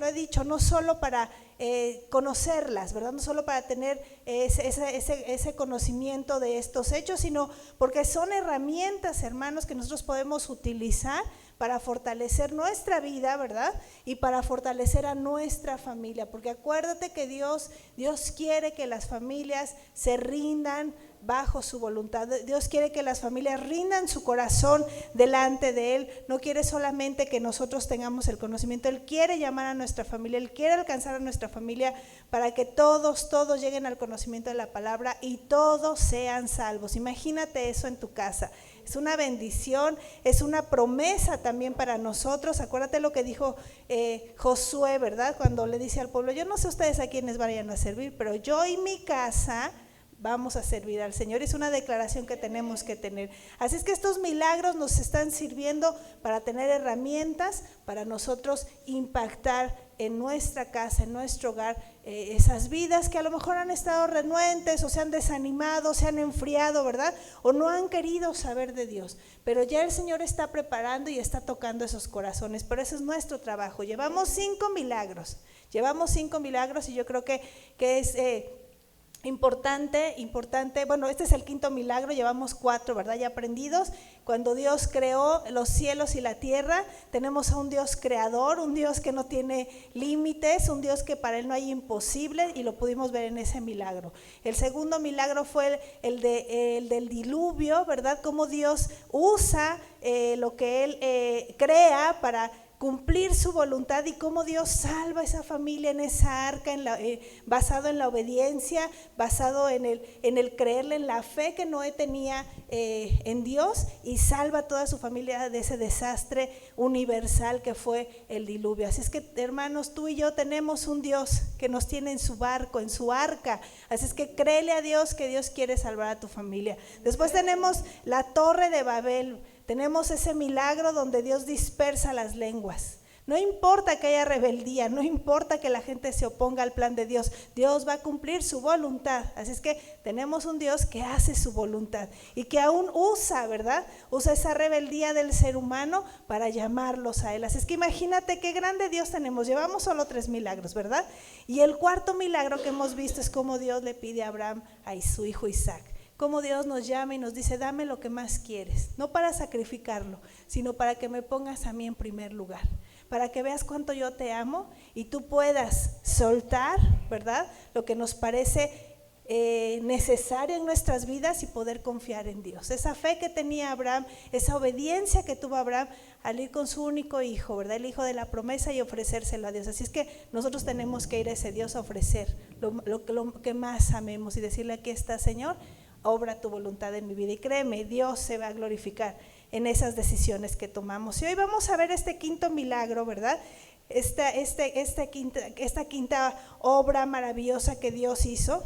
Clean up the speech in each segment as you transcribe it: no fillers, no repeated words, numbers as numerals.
lo he dicho, no solo para conocerlas, ¿verdad? No solo para tener ese conocimiento de estos hechos, sino porque son herramientas, hermanos, que nosotros podemos utilizar para fortalecer nuestra vida, ¿verdad? Y para fortalecer a nuestra familia, porque acuérdate que Dios quiere que las familias se rindan bajo su voluntad. Dios quiere que las familias rindan su corazón delante de Él. No quiere solamente que nosotros tengamos el conocimiento, Él quiere llamar a nuestra familia, Él quiere alcanzar a nuestra familia para que todos lleguen al conocimiento de la palabra y todos sean salvos. Imagínate eso en tu casa. Es una bendición, es una promesa también para nosotros. Acuérdate lo que dijo Josué, ¿verdad? Cuando le dice al pueblo, yo no sé ustedes a quiénes vayan a servir, pero yo y mi casa vamos a servir al Señor. Es una declaración que tenemos que tener. Así es que estos milagros nos están sirviendo para tener herramientas para nosotros impactar en nuestra casa, en nuestro hogar, esas vidas que a lo mejor han estado renuentes o se han desanimado, se han enfriado, ¿verdad? O no han querido saber de Dios. Pero ya el Señor está preparando y está tocando esos corazones. Pero ese es nuestro trabajo. Llevamos 5 milagros. Y yo creo que es importante, bueno, este es el 5º milagro, llevamos 4, ¿verdad? Ya aprendidos. Cuando Dios creó los cielos y la tierra, tenemos a un Dios creador, un Dios que no tiene límites, un Dios que para Él no hay imposible, y lo pudimos ver en ese milagro. El 2º milagro fue el del diluvio, ¿verdad? Cómo Dios usa lo que Él crea para cumplir su voluntad, y cómo Dios salva a esa familia en esa arca, basado en la obediencia, basado en el creerle, en la fe que Noé tenía en Dios, y salva a toda su familia de ese desastre universal que fue el diluvio. Así es que, hermanos, tú y yo tenemos un Dios que nos tiene en su barco, en su arca. Así es que créele a Dios que Dios quiere salvar a tu familia. Después tenemos la Torre de Babel. Tenemos ese milagro donde Dios dispersa las lenguas. No importa que haya rebeldía, no importa que la gente se oponga al plan de Dios, Dios va a cumplir su voluntad. Así es que tenemos un Dios que hace su voluntad y que aún usa, ¿verdad? Usa esa rebeldía del ser humano para llamarlos a Él. Así es que imagínate qué grande Dios tenemos. Llevamos solo 3 milagros, ¿verdad? Y el 4º milagro que hemos visto es cómo Dios le pide a Abraham a su hijo Isaac. Cómo Dios nos llama y nos dice, dame lo que más quieres, no para sacrificarlo, sino para que me pongas a mí en primer lugar, para que veas cuánto yo te amo y tú puedas soltar, ¿verdad?, lo que nos parece necesario en nuestras vidas y poder confiar en Dios. Esa fe que tenía Abraham, esa obediencia que tuvo Abraham al ir con su único hijo, ¿verdad?, el hijo de la promesa, y ofrecérselo a Dios. Así es que nosotros tenemos que ir a ese Dios a ofrecer lo que más amemos y decirle, aquí está, Señor, obra tu voluntad en mi vida. Y créeme, Dios se va a glorificar en esas decisiones que tomamos. Y hoy vamos a ver este 5º milagro, ¿verdad? Esta quinta obra maravillosa que Dios hizo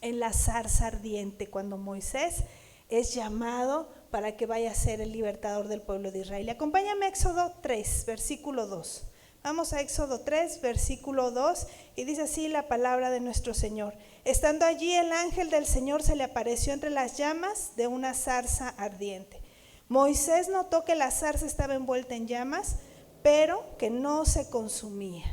en la zarza ardiente, cuando Moisés es llamado para que vaya a ser el libertador del pueblo de Israel. Acompáñame a Éxodo 3, versículo 2. Vamos a Éxodo 3, versículo 2, y dice así la palabra de nuestro Señor. Estando allí, el ángel del Señor se le apareció entre las llamas de una zarza ardiente. Moisés notó que la zarza estaba envuelta en llamas, pero que no se consumía.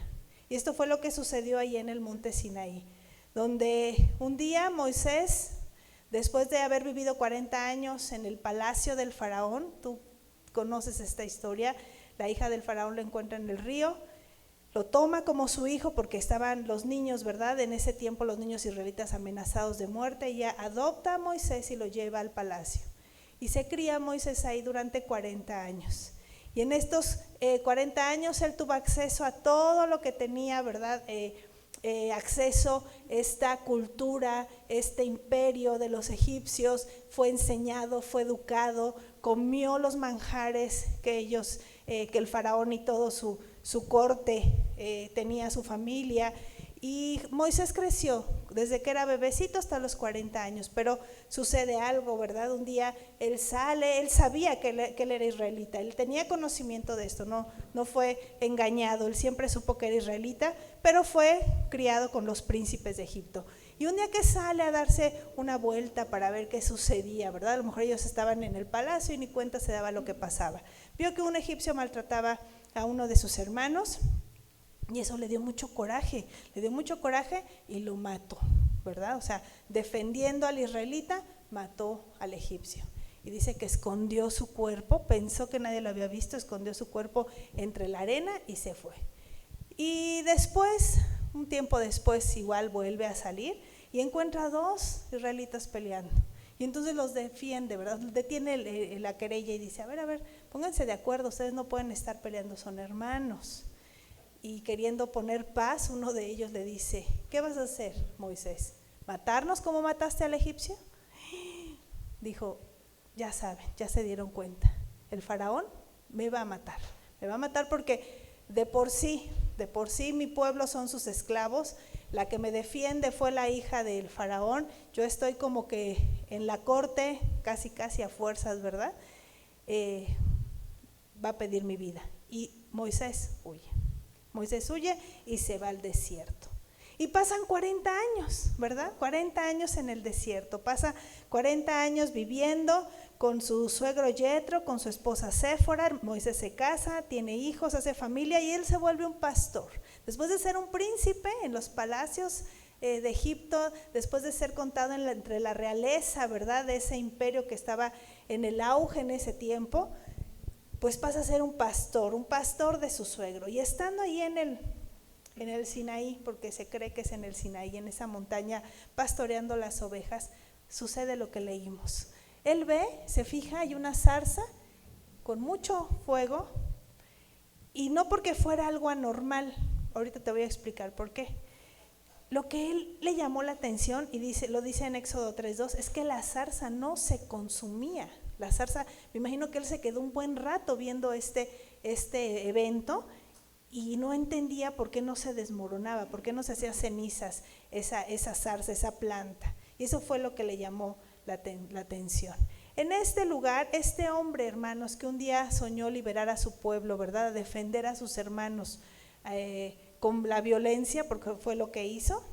Y esto fue lo que sucedió ahí en el monte Sinaí, donde un día Moisés, después de haber vivido 40 años en el palacio del faraón, tú conoces esta historia, la hija del faraón lo encuentra en el río, lo toma como su hijo porque estaban los niños, ¿verdad? En ese tiempo los niños israelitas amenazados de muerte, y ella adopta a Moisés y lo lleva al palacio. Y se cría Moisés ahí durante 40 años. Y en estos 40 años él tuvo acceso a todo lo que tenía, ¿verdad? Acceso esta cultura, este imperio de los egipcios, fue enseñado, fue educado, comió los manjares que ellos, que el faraón y todo su corte tenía, su familia. Y Moisés creció desde que era bebecito hasta los 40 años, pero sucede algo, ¿verdad? Un día él sale, él sabía que él era israelita, él tenía conocimiento de esto, no fue engañado, él siempre supo que era israelita, pero fue criado con los príncipes de Egipto. Y un día que sale a darse una vuelta para ver qué sucedía, ¿verdad? A lo mejor ellos estaban en el palacio y ni cuenta se daba lo que pasaba. Vio que un egipcio maltrataba a uno de sus hermanos. Y eso le dio mucho coraje y lo mató, ¿verdad? O sea, defendiendo al israelita, mató al egipcio. Y dice que escondió su cuerpo, pensó que nadie lo había visto, escondió su cuerpo entre la arena y se fue. Y después, un tiempo después, igual vuelve a salir y encuentra a 2 israelitas peleando. Y entonces los defiende, ¿verdad? Detiene la querella y dice, a ver, pónganse de acuerdo, ustedes no pueden estar peleando, son hermanos. Y queriendo poner paz, uno de ellos le dice, ¿qué vas a hacer, Moisés? ¿Matarnos como mataste al egipcio? Dijo, ya saben, ya se dieron cuenta, el faraón me va a matar porque de por sí mi pueblo son sus esclavos, la que me defiende fue la hija del faraón, yo estoy como que en la corte, casi a fuerzas, ¿verdad? Va a pedir mi vida. Y Moisés huye y se va al desierto. Y pasan 40 años, ¿verdad? 40 años en el desierto, pasa 40 años viviendo con su suegro Yetro, con su esposa Séfora. Moisés se casa, tiene hijos, hace familia y él se vuelve un pastor. Después de ser un príncipe en los palacios de Egipto, después de ser contado entre la realeza, ¿verdad? De ese imperio que estaba en el auge en ese tiempo, pues pasa a ser un pastor de su suegro. Y estando ahí en el Sinaí, porque se cree que es en el Sinaí, en esa montaña, pastoreando las ovejas, sucede lo que leímos. Él ve, se fija, hay una zarza con mucho fuego, y no porque fuera algo anormal, ahorita te voy a explicar por qué. Lo que él le llamó la atención, y lo dice en Éxodo 3:2, es que la zarza no se consumía. La zarza, me imagino que él se quedó un buen rato viendo este evento y no entendía por qué no se desmoronaba, por qué no se hacía cenizas esa zarza, esa planta. Y eso fue lo que le llamó la atención. En este lugar, este hombre, hermanos, que un día soñó liberar a su pueblo, ¿verdad? A defender a sus hermanos con la violencia, porque fue lo que hizo,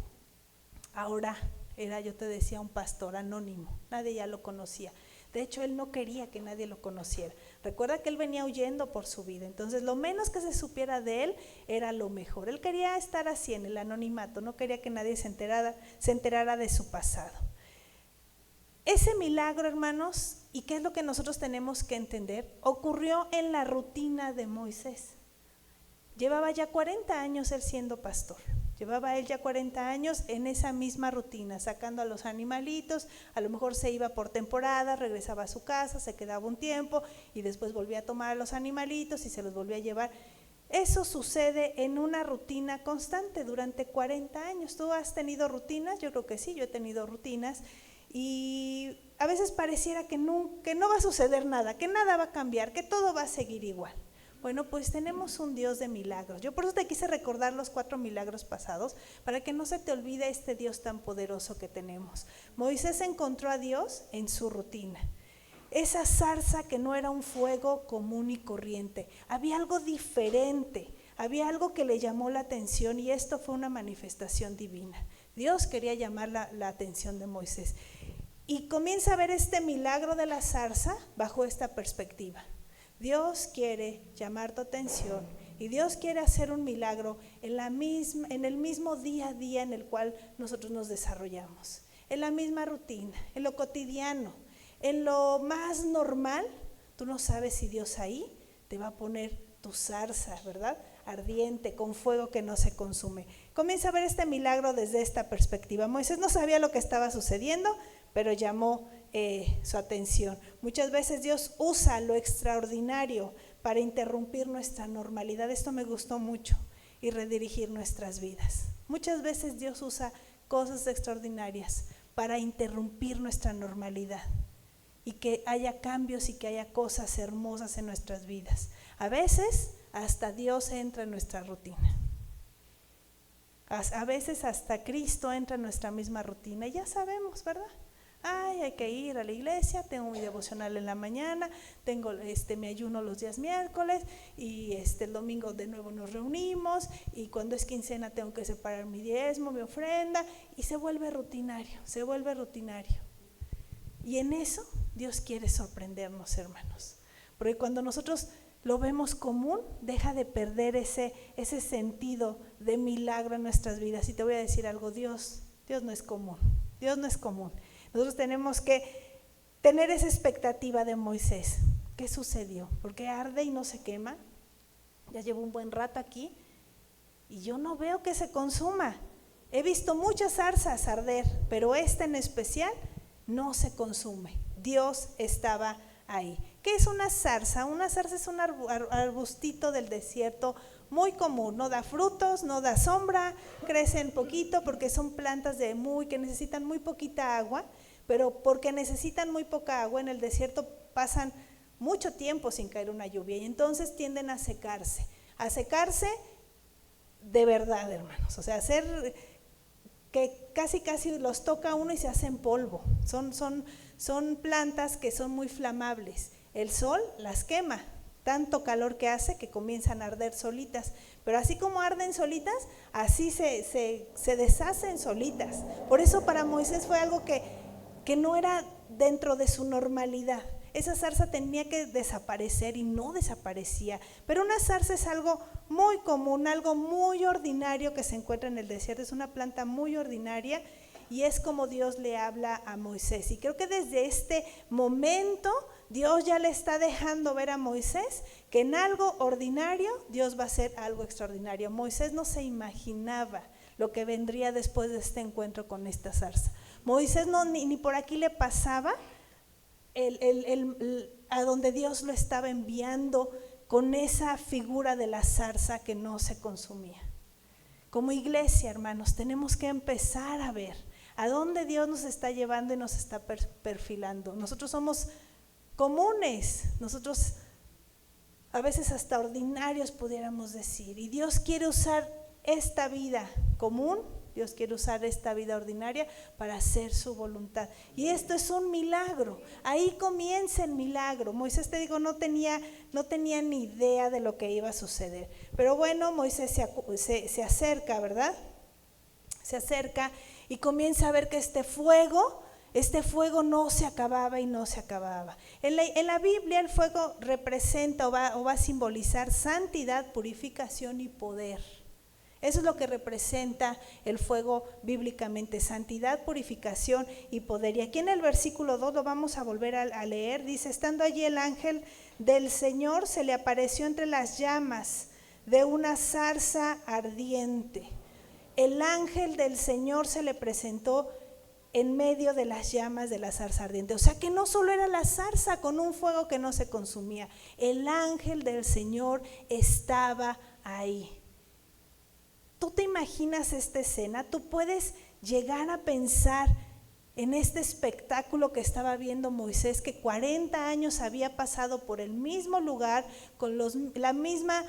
ahora era, yo te decía, un pastor anónimo, nadie ya lo conocía. De hecho, él no quería que nadie lo conociera. Recuerda que él venía huyendo por su vida, entonces lo menos que se supiera de él era lo mejor. Él quería estar así en el anonimato, no quería que nadie se enterara de su pasado. Ese milagro, hermanos, ¿y qué es lo que nosotros tenemos que entender? Ocurrió en la rutina de Moisés. Llevaba ya 40 años él siendo pastor. Llevaba él ya 40 años en esa misma rutina, sacando a los animalitos, a lo mejor se iba por temporada, regresaba a su casa, se quedaba un tiempo y después volvía a tomar a los animalitos y se los volvía a llevar. Eso sucede en una rutina constante durante 40 años. ¿Tú has tenido rutinas? Yo creo que sí, yo he tenido rutinas y a veces pareciera que no va a suceder nada, que nada va a cambiar, que todo va a seguir igual. Bueno, pues tenemos un Dios de milagros. Yo por eso te quise recordar los 4 milagros pasados, para que no se te olvide este Dios tan poderoso que tenemos. Moisés encontró a Dios en su rutina. Esa zarza que no era un fuego común y corriente, había algo diferente, había algo que le llamó la atención y esto fue una manifestación divina. Dios quería llamar la atención de Moisés y comienza a ver este milagro de la zarza bajo esta perspectiva. Dios quiere llamar tu atención y Dios quiere hacer un milagro en el mismo día a día en el cual nosotros nos desarrollamos, en la misma rutina, en lo cotidiano, en lo más normal. Tú no sabes si Dios ahí te va a poner tu zarza, ¿verdad? Ardiente, con fuego que no se consume. Comienza a ver este milagro desde esta perspectiva. Moisés no sabía lo que estaba sucediendo, pero llamó su atención. Muchas veces Dios usa lo extraordinario para interrumpir nuestra normalidad. Esto me gustó mucho, y redirigir nuestras vidas. Muchas veces Dios usa cosas extraordinarias para interrumpir nuestra normalidad y que haya cambios y que haya cosas hermosas en nuestras vidas. A veces hasta Dios entra en nuestra rutina. A veces hasta Cristo entra en nuestra misma rutina. Ya sabemos, ¿verdad? Hay que ir a la iglesia, tengo mi devocional en la mañana, tengo mi ayuno los días miércoles y el domingo de nuevo nos reunimos y cuando es quincena tengo que separar mi diezmo, mi ofrenda y se vuelve rutinario. Y en eso Dios quiere sorprendernos, hermanos, porque cuando nosotros lo vemos común, deja de perder ese sentido de milagro en nuestras vidas. Y te voy a decir algo, Dios no es común, Dios no es común. Nosotros tenemos que tener esa expectativa de Moisés. ¿Qué sucedió? ¿Por qué arde y no se quema? Ya llevo un buen rato aquí y yo no veo que se consuma. He visto muchas zarzas arder, pero esta en especial no se consume. Dios estaba ahí. ¿Qué es una zarza? Una zarza es un arbustito del desierto muy común, no da frutos, no da sombra, crecen poquito porque son plantas que necesitan muy poquita agua, pero porque necesitan muy poca agua en el desierto pasan mucho tiempo sin caer una lluvia y entonces tienden a secarse de verdad, hermanos, o sea, hacer que casi los toca uno y se hacen polvo. Son plantas que son muy flamables. El sol las quema, tanto calor que hace que comienzan a arder solitas, pero así como arden solitas, así se deshacen solitas. Por eso para Moisés fue algo que no era dentro de su normalidad. Esa zarza tenía que desaparecer y no desaparecía, pero una zarza es algo muy común, algo muy ordinario que se encuentra en el desierto, es una planta muy ordinaria y es como Dios le habla a Moisés. Y creo que desde este momento Dios ya le está dejando ver a Moisés que en algo ordinario Dios va a hacer algo extraordinario. Moisés no se imaginaba lo que vendría después de este encuentro con esta zarza. Moisés ni por aquí le pasaba a donde Dios lo estaba enviando con esa figura de la zarza que no se consumía. Como iglesia, hermanos, tenemos que empezar a ver a dónde Dios nos está llevando y nos está perfilando. Nosotros somos comunes, nosotros a veces hasta ordinarios pudiéramos decir, y Dios quiere usar esta vida común, Dios quiere usar esta vida ordinaria para hacer su voluntad. Y esto es un milagro. Ahí comienza el milagro. Moisés, te digo, no tenía ni idea de lo que iba a suceder. Pero bueno, Moisés se acerca, ¿verdad? Se acerca y comienza a ver que este fuego no se acababa y no se acababa. En la Biblia el fuego representa o va a simbolizar santidad, purificación y poder. Eso es lo que representa el fuego bíblicamente, santidad, purificación y poder. Y aquí en el versículo 2 lo vamos a volver a leer, dice, estando allí el ángel del Señor se le apareció entre las llamas de una zarza ardiente. El ángel del Señor se le presentó en medio de las llamas de la zarza ardiente. O sea que no solo era la zarza con un fuego que no se consumía, el ángel del Señor estaba ahí. ¿Tú te imaginas esta escena? ¿Tú puedes llegar a pensar en este espectáculo que estaba viendo Moisés, que 40 años había pasado por el mismo lugar, con la misma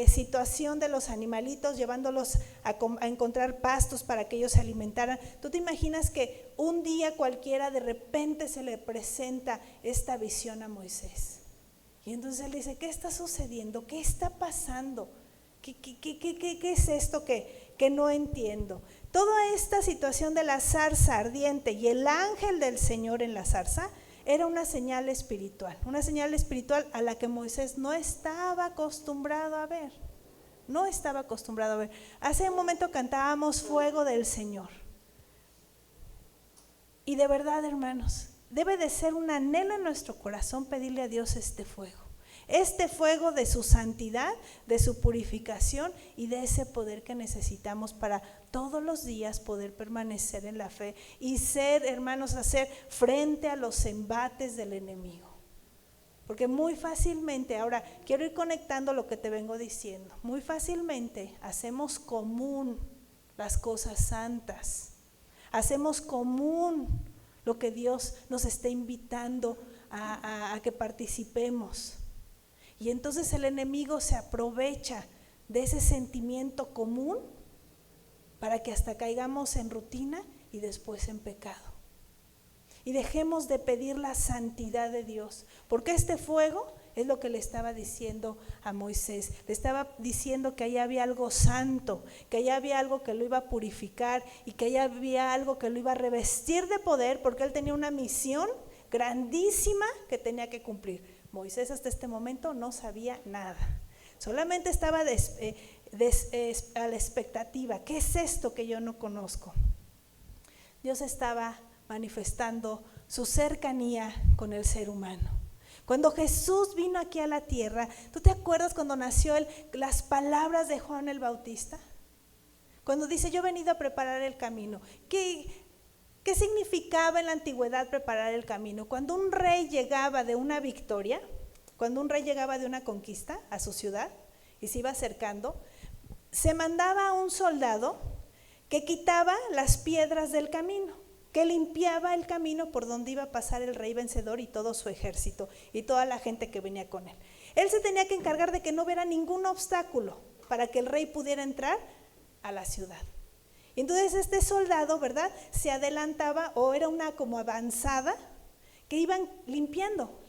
situación de los animalitos, llevándolos a encontrar pastos para que ellos se alimentaran? ¿Tú te imaginas que un día cualquiera de repente se le presenta esta visión a Moisés? Y entonces él dice, ¿qué está sucediendo? ¿Qué está pasando? ¿Qué es esto que no entiendo? Toda esta situación de la zarza ardiente y el ángel del Señor en la zarza era una señal espiritual a la que Moisés no estaba acostumbrado a ver. No estaba acostumbrado a ver. Hace un momento cantábamos fuego del Señor. Y de verdad, hermanos, debe de ser un anhelo en nuestro corazón pedirle a Dios este fuego de su santidad, de su purificación y de ese poder que necesitamos para todos los días poder permanecer en la fe y hacer frente a los embates del enemigo. Porque muy fácilmente, ahora quiero ir conectando lo que te vengo diciendo, muy fácilmente hacemos común las cosas santas, hacemos común lo que Dios nos está invitando a que participemos. Y entonces el enemigo se aprovecha de ese sentimiento común para que hasta caigamos en rutina y después en pecado. Y dejemos de pedir la santidad de Dios, porque este fuego es lo que le estaba diciendo a Moisés. Le estaba diciendo que allá había algo santo, que allá había algo que lo iba a purificar y que allá había algo que lo iba a revestir de poder, porque él tenía una misión grandísima que tenía que cumplir. Moisés hasta este momento no sabía nada. Solamente estaba a la expectativa. ¿Qué es esto que yo no conozco? Dios estaba manifestando su cercanía con el ser humano. Cuando Jesús vino aquí a la tierra, ¿tú te acuerdas cuando nació las palabras de Juan el Bautista? Cuando dice, yo he venido a preparar el camino. ¿Qué significaba en la antigüedad preparar el camino? Cuando un rey llegaba de una victoria, cuando un rey llegaba de una conquista a su ciudad y se iba acercando, se mandaba a un soldado que quitaba las piedras del camino, que limpiaba el camino por donde iba a pasar el rey vencedor y todo su ejército y toda la gente que venía con él. Él se tenía que encargar de que no hubiera ningún obstáculo para que el rey pudiera entrar a la ciudad. Y entonces este soldado, ¿verdad?, se adelantaba, o era una como avanzada, que iban limpiando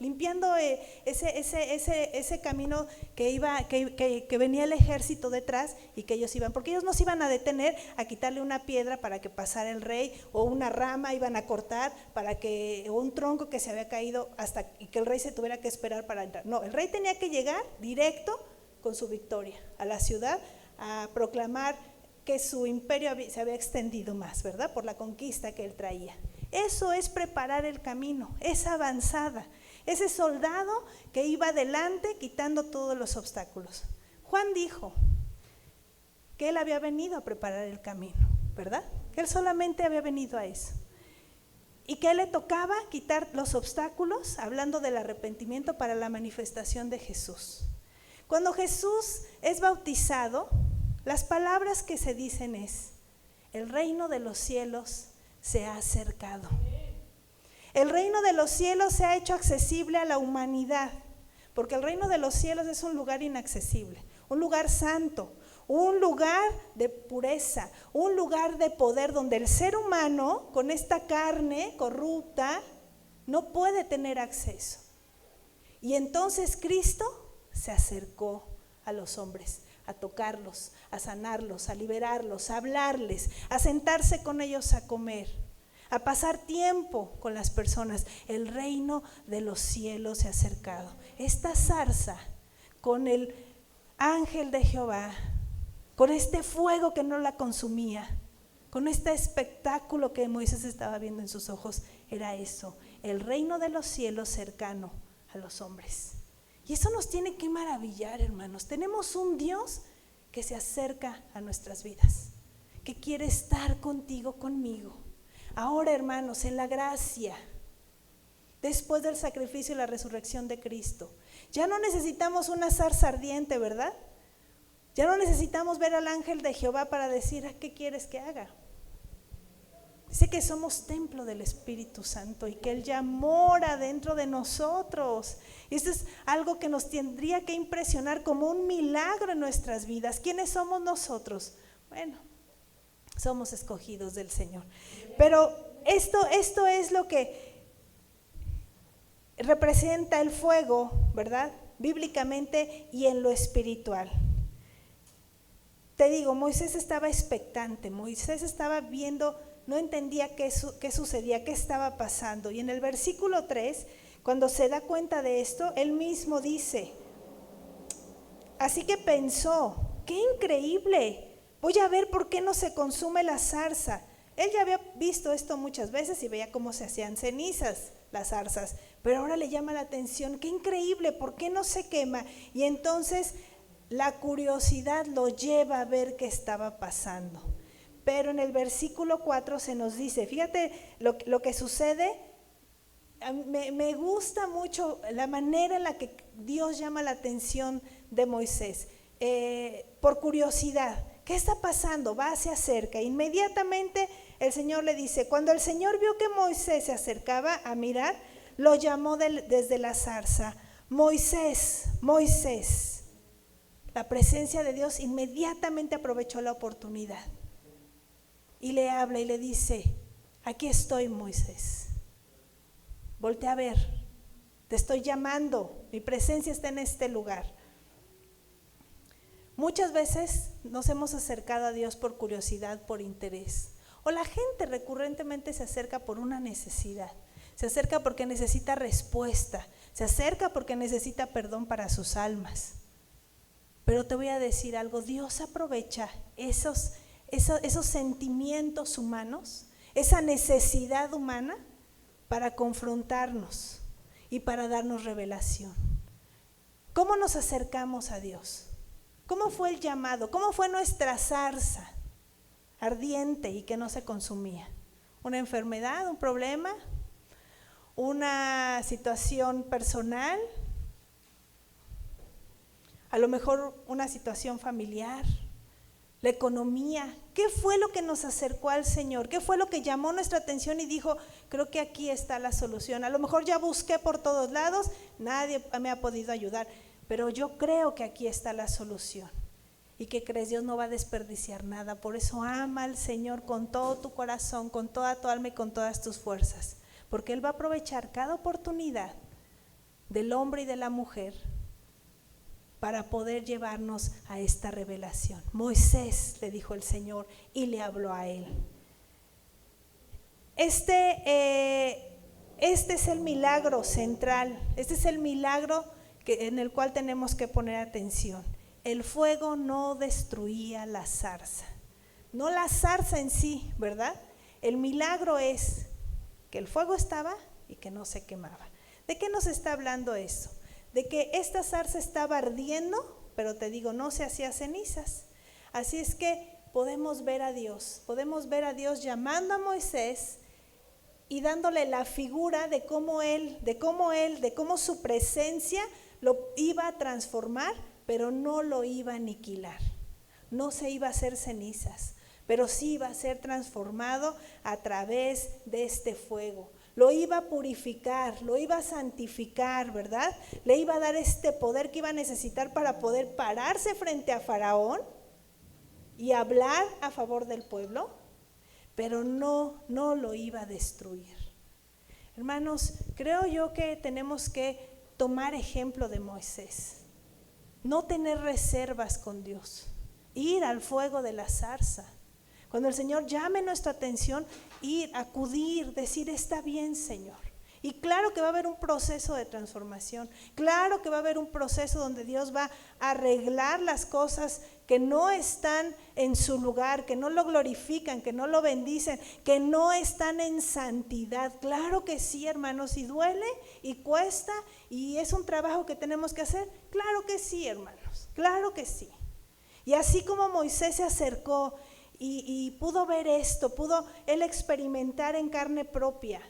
ese camino que venía el ejército detrás y que ellos iban, porque ellos no se iban a detener a quitarle una piedra para que pasara el rey, o una rama iban a cortar o un tronco que se había caído hasta que el rey se tuviera que esperar para entrar. No, el rey tenía que llegar directo con su victoria a la ciudad a proclamar que su imperio se había extendido más, ¿verdad?, por la conquista que él traía. Eso es preparar el camino, esa avanzada, ese soldado que iba adelante quitando todos los obstáculos. Juan dijo que él había venido a preparar el camino, ¿verdad? Que él solamente había venido a eso. Y que a él le tocaba quitar los obstáculos, hablando del arrepentimiento para la manifestación de Jesús. Cuando Jesús es bautizado, las palabras que se dicen es: el reino de los cielos se ha acercado. El reino de los cielos se ha hecho accesible a la humanidad, porque el reino de los cielos es un lugar inaccesible, un lugar santo, un lugar de pureza, un lugar de poder donde el ser humano con esta carne corrupta no puede tener acceso. Y entonces Cristo se acercó a los hombres, a tocarlos, a sanarlos, a liberarlos, a hablarles, a sentarse con ellos a comer, a pasar tiempo con las personas. El reino de los cielos se ha acercado. Esta zarza con el ángel de Jehová, con este fuego que no la consumía, con este espectáculo que Moisés estaba viendo en sus ojos, era eso, el reino de los cielos cercano a los hombres. Y eso nos tiene que maravillar, hermanos. Tenemos un Dios que se acerca a nuestras vidas, que quiere estar contigo, conmigo. Ahora, hermanos, en la gracia, después del sacrificio y la resurrección de Cristo, ya no necesitamos una zarza ardiente, ¿verdad? Ya no necesitamos ver al ángel de Jehová para decir, ¿qué quieres que haga? Dice que somos templo del Espíritu Santo y que Él ya mora dentro de nosotros. Y esto es algo que nos tendría que impresionar como un milagro en nuestras vidas. ¿Quiénes somos nosotros? Bueno, somos escogidos del Señor. Pero esto es lo que representa el fuego, ¿verdad?, bíblicamente y en lo espiritual. Te digo, Moisés estaba expectante, Moisés estaba viendo, no entendía qué sucedía, qué estaba pasando. Y en el versículo 3, cuando se da cuenta de esto, él mismo dice, así que pensó, qué increíble, voy a ver por qué no se consume la zarza. Él ya había visto esto muchas veces y veía cómo se hacían cenizas las zarzas, pero ahora le llama la atención, qué increíble, ¿por qué no se quema? Y entonces la curiosidad lo lleva a ver qué estaba pasando. Pero en el versículo 4 se nos dice, fíjate lo que sucede. Me gusta mucho la manera en la que Dios llama la atención de Moisés, por curiosidad. ¿Qué está pasando? Va, se acerca. Inmediatamente el Señor le dice, cuando el Señor vio que Moisés se acercaba a mirar, lo llamó desde la zarza, Moisés, Moisés. La presencia de Dios inmediatamente aprovechó la oportunidad y le habla y le dice, aquí estoy, Moisés, voltea a ver, te estoy llamando, mi presencia está en este lugar. Muchas veces nos hemos acercado a Dios por curiosidad, por interés, o la gente recurrentemente se acerca por una necesidad. se acerca porque necesita respuesta, se acerca porque necesita perdón para sus almas. Pero te voy a decir algo, Dios aprovecha esos sentimientos humanos, esa necesidad humana para confrontarnos y para darnos revelación. ¿Cómo nos acercamos a Dios? ¿Cómo fue el llamado? ¿Cómo fue nuestra zarza ardiente y que no se consumía? ¿Una enfermedad, un problema, una situación personal? A lo mejor una situación familiar, la economía. ¿Qué fue lo que nos acercó al Señor? ¿Qué fue lo que llamó nuestra atención y dijo, creo que aquí está la solución? A lo mejor ya busqué por todos lados, nadie me ha podido ayudar, pero yo creo que aquí está la solución. ¿Y qué crees? Dios no va a desperdiciar nada. Por eso ama al Señor con todo tu corazón, con toda tu alma y con todas tus fuerzas, porque Él va a aprovechar cada oportunidad del hombre y de la mujer para poder llevarnos a esta revelación. Moisés, le dijo el Señor, y le habló a él. Este es el milagro central, este es el milagro en el cual tenemos que poner atención. El fuego no destruía la zarza, no la zarza en sí, ¿verdad? El milagro es que el fuego estaba y que no se quemaba. ¿De qué nos está hablando eso? De que esta zarza estaba ardiendo, pero te digo, no se hacía cenizas. Así es que podemos ver a Dios llamando a Moisés y dándole la figura de cómo su presencia lo iba a transformar, pero no lo iba a aniquilar. No se iba a hacer cenizas, pero sí iba a ser transformado a través de este fuego. Lo iba a purificar, lo iba a santificar, ¿verdad? Le iba a dar este poder que iba a necesitar para poder pararse frente a Faraón y hablar a favor del pueblo, pero no lo iba a destruir. Hermanos, creo yo que tenemos que tomar ejemplo de Moisés, no tener reservas con Dios, ir al fuego de la zarza. Cuando el Señor llame nuestra atención, ir, acudir, decir, está bien, Señor. Y claro que va a haber un proceso de transformación, claro que va a haber un proceso donde Dios va a arreglar las cosas que no están en su lugar, que no lo glorifican, que no lo bendicen, que no están en santidad. Claro que sí, hermanos, y duele y cuesta y es un trabajo que tenemos que hacer. Claro que sí, hermanos, claro que sí. Y así como Moisés se acercó y pudo ver esto, pudo él experimentar en carne propia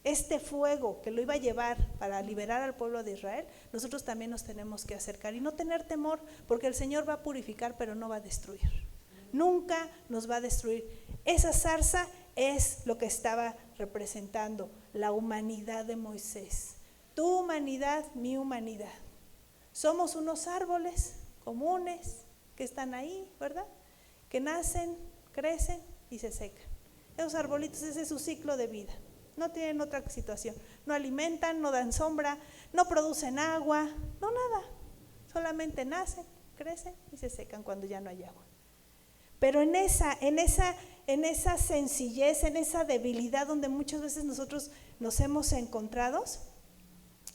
este fuego que lo iba a llevar para liberar al pueblo de Israel, nosotros también nos tenemos que acercar y no tener temor, porque el Señor va a purificar, pero no va a destruir. Nunca nos va a destruir. Esa zarza es lo que estaba representando la humanidad de Moisés. Tu humanidad, mi humanidad. Somos unos árboles comunes que están ahí, ¿verdad? Que nacen, crecen y se secan. Esos arbolitos, ese es su ciclo de vida. No tienen otra situación. No alimentan, no dan sombra, no producen agua, no nada. Solamente nacen, crecen y se secan cuando ya no hay agua. Pero en esa sencillez, en esa debilidad donde muchas veces nosotros nos hemos encontrado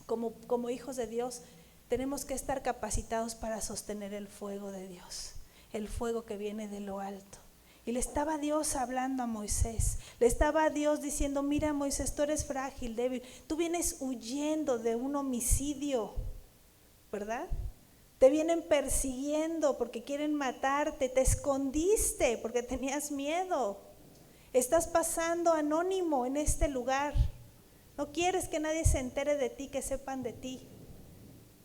como hijos de Dios, tenemos que estar capacitados para sostener el fuego de Dios, el fuego que viene de lo alto. Y le estaba Dios hablando a Moisés, le estaba Dios diciendo, mira Moisés, tú eres frágil, débil, tú vienes huyendo de un homicidio, ¿verdad? Te vienen persiguiendo porque quieren matarte, te escondiste porque tenías miedo, estás pasando anónimo en este lugar, no quieres que nadie se entere de ti, que sepan de ti,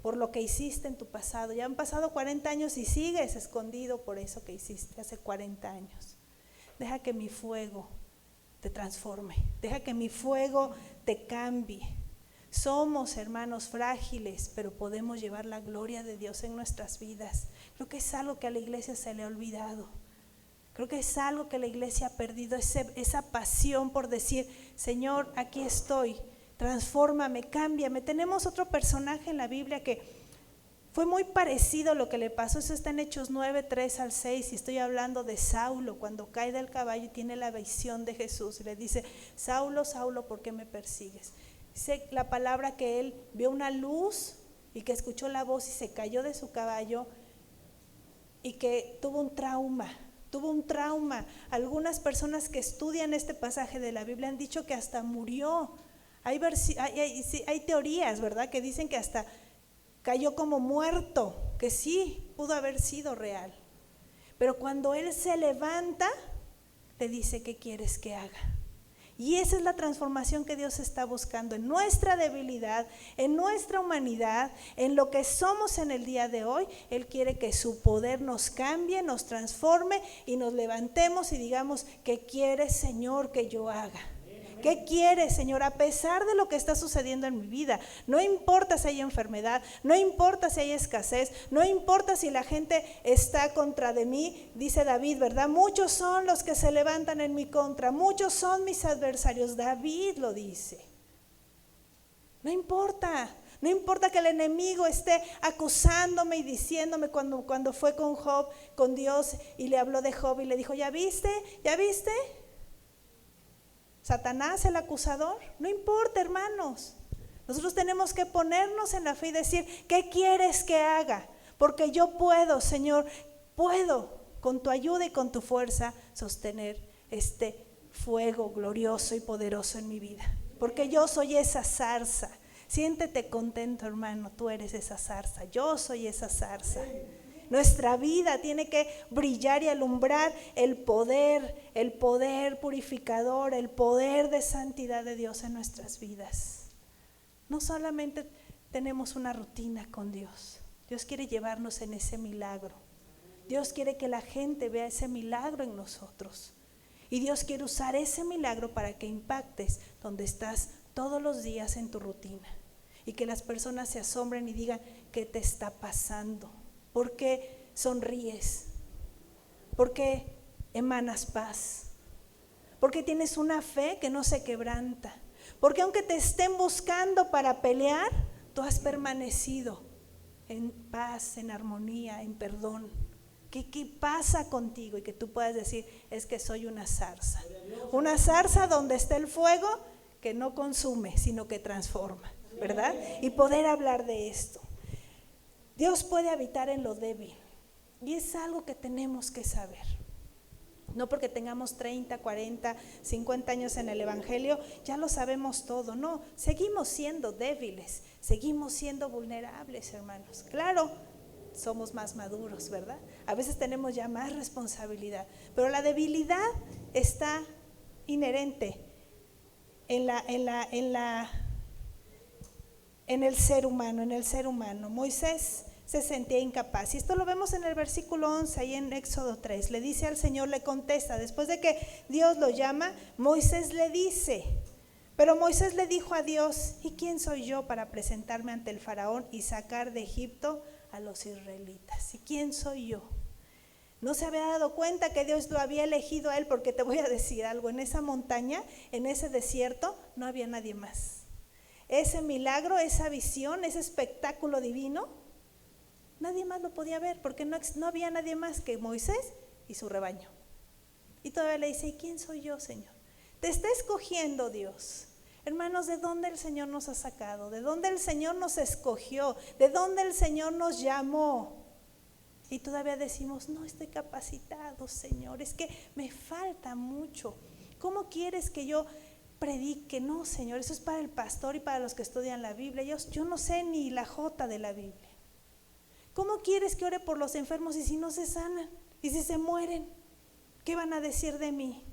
por lo que hiciste en tu pasado. Ya han pasado 40 años y sigues escondido por eso que hiciste hace 40 años. Deja que mi fuego te transforme, deja que mi fuego te cambie. Somos hermanos frágiles, pero podemos llevar la gloria de Dios en nuestras vidas. Creo que es algo que a la iglesia se le ha olvidado. Creo que es algo que la iglesia ha perdido, esa pasión por decir, Señor, aquí estoy, transfórmame, cámbiame. Tenemos otro personaje en la Biblia que fue muy parecido a lo que le pasó. Eso está en Hechos 9, 3 al 6, y estoy hablando de Saulo, cuando cae del caballo y tiene la visión de Jesús y le dice, Saulo, Saulo, ¿por qué me persigues? Dice la palabra que él vio una luz y que escuchó la voz y se cayó de su caballo y que tuvo un trauma. Algunas personas que estudian este pasaje de la Biblia han dicho que hasta murió. Hay teorías, ¿verdad?, que dicen que hasta cayó como muerto, que sí pudo haber sido real. Pero cuando él se levanta, le dice: ¿qué quieres que haga? Y esa es la transformación que Dios está buscando en nuestra debilidad, en nuestra humanidad, en lo que somos en el día de hoy. Él quiere que su poder nos cambie, nos transforme y nos levantemos y digamos: ¿qué quieres, Señor, que yo haga? ¿Qué quieres, Señor? A pesar de lo que está sucediendo en mi vida, no importa si hay enfermedad, no importa si hay escasez, no importa si la gente está contra de mí, dice David, ¿verdad? Muchos son los que se levantan en mi contra, muchos son mis adversarios. David lo dice. No importa que el enemigo esté acusándome y diciéndome, cuando fue con Job, con Dios, y le habló de Job y le dijo: ¿ya viste? Satanás, el acusador. No importa, hermanos. Nosotros tenemos que ponernos en la fe y decir: ¿qué quieres que haga? Porque yo puedo, Señor, puedo con tu ayuda y con tu fuerza sostener este fuego glorioso y poderoso en mi vida. Porque yo soy esa zarza. Siéntete contento, hermano, tú eres esa zarza. Yo soy esa zarza. Nuestra vida tiene que brillar y alumbrar el poder purificador, el poder de santidad de Dios en nuestras vidas. No solamente tenemos una rutina con Dios. Dios quiere llevarnos en ese milagro. Dios quiere que la gente vea ese milagro en nosotros. Y Dios quiere usar ese milagro para que impactes donde estás todos los días en tu rutina. Y que las personas se asombren y digan: ¿qué te está pasando? ¿Por qué sonríes? ¿Por qué emanas paz? ¿Por qué tienes una fe que no se quebranta? Porque aunque te estén buscando para pelear, tú has permanecido en paz, en armonía, en perdón. ¿Qué pasa contigo? Y que tú puedas decir: es que soy una zarza. Una zarza donde está el fuego que no consume, sino que transforma, ¿verdad? Y poder hablar de esto. Dios puede habitar en lo débil, y es algo que tenemos que saber. No porque tengamos 30, 40, 50 años en el Evangelio, ya lo sabemos todo. No, seguimos siendo débiles, seguimos siendo vulnerables, hermanos. Claro, somos más maduros, ¿verdad? A veces tenemos ya más responsabilidad, pero la debilidad está inherente en el ser humano. Moisés se sentía incapaz. Y esto lo vemos en el versículo 11, ahí en Éxodo 3. Le dice al Señor, le contesta, después de que Dios lo llama, Moisés le dice, pero Moisés le dijo a Dios: ¿y quién soy yo para presentarme ante el faraón y sacar de Egipto a los israelitas? ¿Y quién soy yo? No se había dado cuenta que Dios lo había elegido a él, porque te voy a decir algo, en esa montaña, en ese desierto, no había nadie más. Ese milagro, esa visión, ese espectáculo divino, nadie más lo podía ver, porque no había nadie más que Moisés y su rebaño. Y todavía le dice: ¿y quién soy yo, Señor? Te está escogiendo Dios. Hermanos, ¿de dónde el Señor nos ha sacado? ¿De dónde el Señor nos escogió? ¿De dónde el Señor nos llamó? Y todavía decimos: no estoy capacitado, Señor, es que me falta mucho. ¿Cómo quieres que yo predique? No, Señor, eso es para el pastor y para los que estudian la Biblia. Yo no sé ni la J de la Biblia. ¿Cómo quieres que ore por los enfermos y si no se sanan? ¿Y si se mueren? ¿Qué van a decir de mí?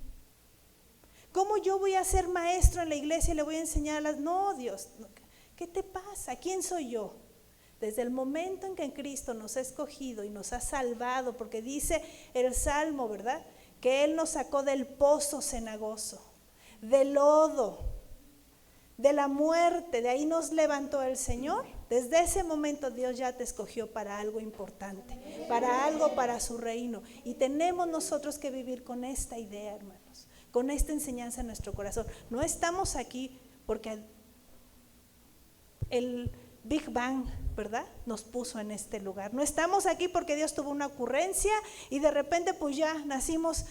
¿Cómo yo voy a ser maestro en la iglesia y le voy a enseñar a las... No, Dios, ¿qué te pasa? ¿Quién soy yo? Desde el momento en que Cristo nos ha escogido y nos ha salvado, porque dice el Salmo, ¿verdad?, que Él nos sacó del pozo cenagoso, del lodo, de la muerte, de ahí nos levantó el Señor. Desde ese momento Dios ya te escogió para algo importante, para algo para su reino. Y tenemos nosotros que vivir con esta idea, hermanos, con esta enseñanza en nuestro corazón. No estamos aquí porque el Big Bang, ¿verdad?, nos puso en este lugar. No estamos aquí porque Dios tuvo una ocurrencia y de repente pues ya nacimos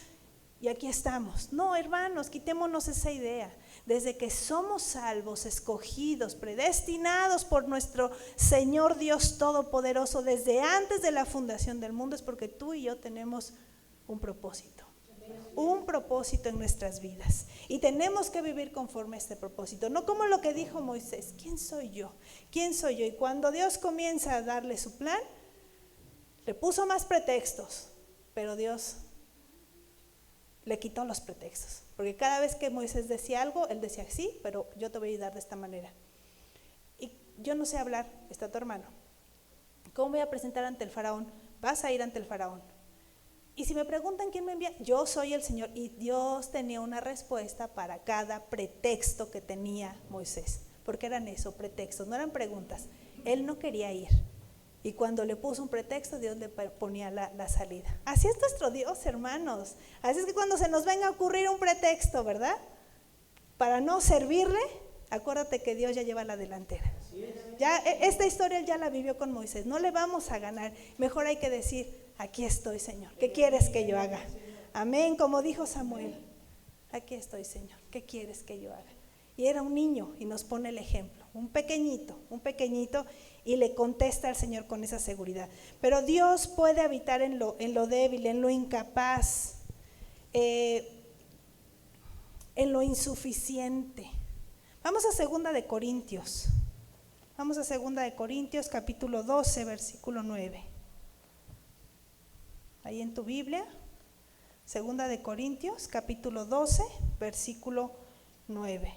y aquí estamos. No, hermanos, quitémonos esa idea. desde que somos salvos, escogidos, predestinados por nuestro Señor Dios Todopoderoso, desde antes de la fundación del mundo, es porque tú y yo tenemos un propósito en nuestras vidas. Y tenemos que vivir conforme a este propósito, no como lo que dijo Moisés, ¿quién soy yo? ¿Quién soy yo? Y cuando Dios comienza a darle su plan, le puso más pretextos, pero Dios le quitó los pretextos, porque cada vez que Moisés decía algo, él decía, sí, pero yo te voy a ayudar de esta manera. Y yo no sé hablar, está tu hermano. ¿Cómo voy a presentar ante el faraón? Vas a ir ante el faraón. Y si me preguntan quién me envía, yo soy el Señor. Y Dios tenía una respuesta para cada pretexto que tenía Moisés, porque eran eso, pretextos, no eran preguntas. Él no quería ir. Y cuando le puso un pretexto, Dios le ponía la salida. Así es nuestro Dios, hermanos. Así es que cuando se nos venga a ocurrir un pretexto, ¿verdad?, para no servirle, acuérdate que Dios ya lleva la delantera. Ya, esta historia Él ya la vivió con Moisés. No le vamos a ganar. Mejor hay que decir, aquí estoy, Señor. ¿Qué quieres que yo haga? Amén, como dijo Samuel. Aquí estoy, Señor. ¿Qué quieres que yo haga? Y era un niño y nos pone el ejemplo. Un pequeñito. Y le contesta al Señor con esa seguridad. Pero Dios puede habitar en lo débil, en lo incapaz, en lo insuficiente. Vamos a 2 de Corintios. Vamos a 2 de Corintios, capítulo 12, versículo 9. Ahí en tu Biblia, 2 de Corintios, capítulo 12, versículo 9.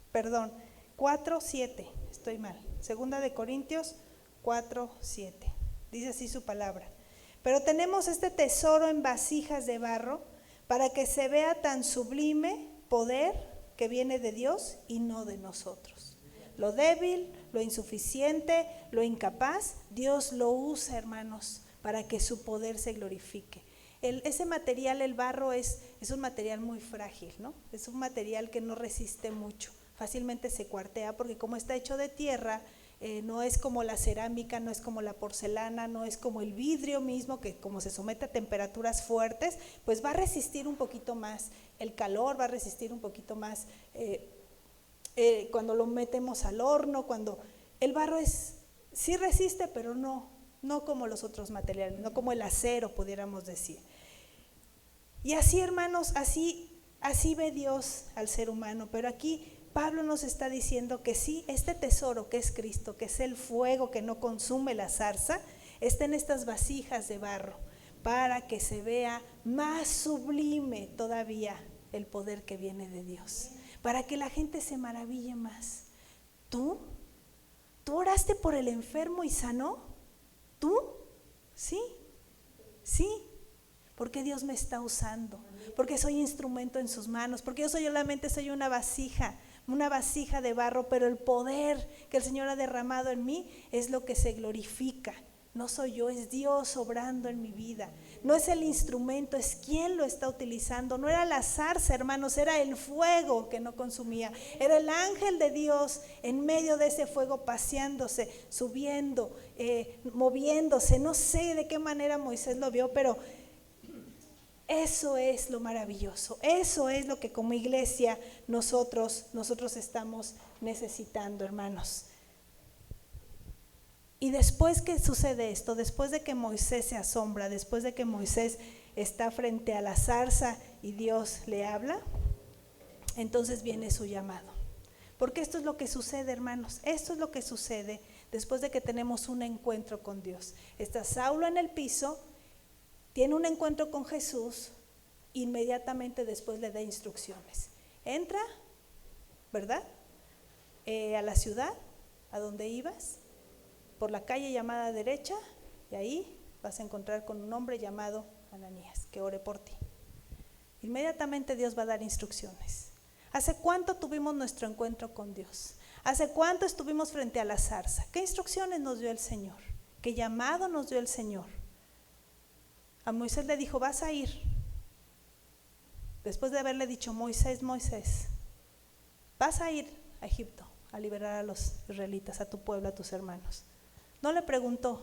Perdón, 4:7, estoy mal. 2 de Corintios 4:7. Dice así su palabra. Pero tenemos este tesoro en vasijas de barro para que se vea tan sublime poder que viene de Dios y no de nosotros. Lo débil, lo insuficiente, lo incapaz, Dios lo usa, hermanos, para que su poder se glorifique. Ese material, el barro, es un material muy frágil, ¿no? Es un material que no resiste mucho. Fácilmente se cuartea porque como está hecho de tierra, no es como la cerámica, no es como la porcelana, no es como el vidrio mismo, que como se somete a temperaturas fuertes, pues va a resistir un poquito más el calor, va a resistir un poquito más cuando lo metemos al horno, cuando el barro sí resiste, pero no como los otros materiales, no como el acero, pudiéramos decir. Y así, hermanos, así ve Dios al ser humano, pero aquí Pablo nos está diciendo que sí, este tesoro que es Cristo, que es el fuego que no consume la zarza, está en estas vasijas de barro, para que se vea más sublime todavía el poder que viene de Dios, para que la gente se maraville más. ¿Tú oraste por el enfermo y sanó? ¿Tú? Sí, porque Dios me está usando, porque soy instrumento en sus manos, porque yo solamente soy una vasija de barro, pero el poder que el Señor ha derramado en mí es lo que se glorifica. No soy yo, es Dios obrando en mi vida. No es el instrumento, es quien lo está utilizando. No era la zarza, hermanos, era el fuego que no consumía. Era el ángel de Dios en medio de ese fuego paseándose, subiendo, moviéndose. No sé de qué manera Moisés lo vio, pero eso es lo maravilloso. Eso es lo que como iglesia nosotros estamos necesitando, hermanos. Y después que sucede esto, después de que Moisés se asombra, después de que Moisés está frente a la zarza y Dios le habla, entonces viene su llamado. Porque esto es lo que sucede, hermanos, esto es lo que sucede después de que tenemos un encuentro con Dios. Está Saulo en el piso, tiene un encuentro con Jesús, inmediatamente después le da instrucciones. Entra, ¿verdad? A la ciudad, a donde ibas, por la calle llamada derecha, y ahí vas a encontrar con un hombre llamado Ananías, que ore por ti. Inmediatamente Dios va a dar instrucciones. ¿Hace cuánto tuvimos nuestro encuentro con Dios? ¿Hace cuánto estuvimos frente a la zarza? ¿Qué instrucciones nos dio el Señor? ¿Qué llamado nos dio el Señor? A Moisés le dijo, vas a ir, después de haberle dicho, Moisés, Moisés, vas a ir a Egipto a liberar a los israelitas, a tu pueblo, a tus hermanos. No le preguntó,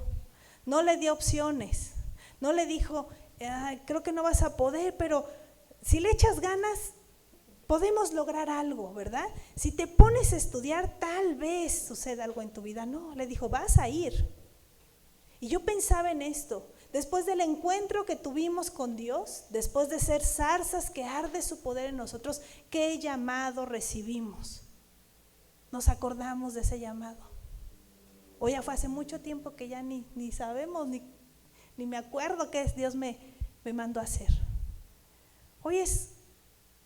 no le dio opciones, no le dijo, creo que no vas a poder, pero si le echas ganas, podemos lograr algo, ¿verdad? Si te pones a estudiar, tal vez suceda algo en tu vida. No, le dijo, vas a ir. Y yo pensaba en esto, después del encuentro que tuvimos con Dios, después de ser zarzas que arde su poder en nosotros, ¿qué llamado recibimos? Nos acordamos de ese llamado. Hoy ya fue hace mucho tiempo que ya ni sabemos, ni me acuerdo qué Dios me mandó a hacer. Hoy es